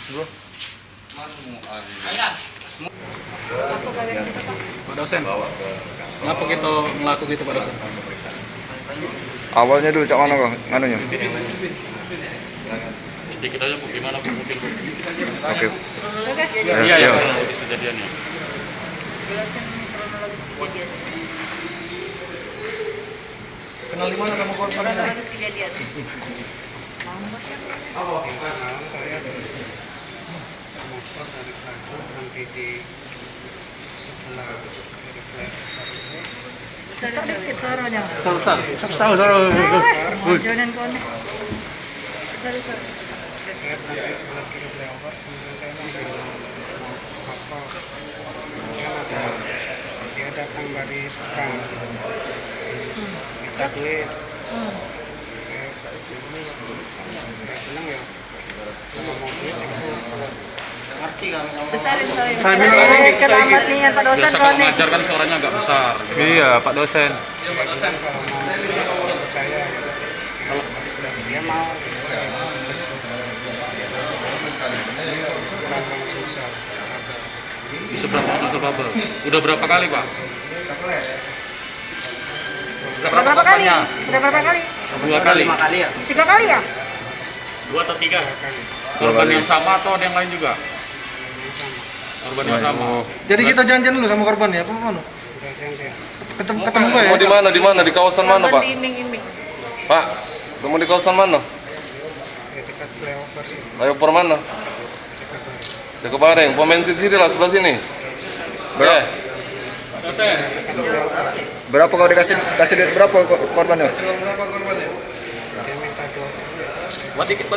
Bro. Pak dosen, ngapa kita ngelaku gitu Pak dosen? Awalnya dulu cak mana kok nganunya? Sedikit aja Bu, gimana Bu mungkin Bu? Oke. Iya ya, kronologis kejadiannya. Jelasin kronologis kejadian. Kenal di mana kamu korban? Kronologis kejadian. Semalam saya motor dari Pelancong berhenti di sebelah kiri flyover ini. Besar dikit suaranya. Jangan konek. Besar. Saya berhenti di sebelah kiri flyover, kemudian saya mengambil motor. Kemudian ada dia datang dari seberang. Kita duit. Saya bilang ya, sama mobil itu Besarin soalnya. Sambil Kelamat nih Pak dosen Biasa kalau konek. ngajar kan suaranya agak besar. Iya, Pak dosen. kalau mau percaya kalau dia mau seberang susah. Di seberang Sultan Babel. Udah berapa kali Pak? Berapa kali? Udah berapa kali? 2 kali. 3 kali ya? 2 atau 3? Korban yang sama atau ada yang lain juga? Korban yang sama. Jadi kita janjian dulu sama korban ya, apa mana? Udah janji. Ketemu gue ya? Mau di mana? Di mana? Di kawasan mana, Pak? Di iming-iming. Pak, ketemu di kawasan mana? Ya dekat flyover sih. Flyover mana? Dekat Bareng. Pom bensin sini lah, sebelah sini. Ya. Berapa kau dikasih duit berapa korbannya? Dia minta 20. Buat dikit.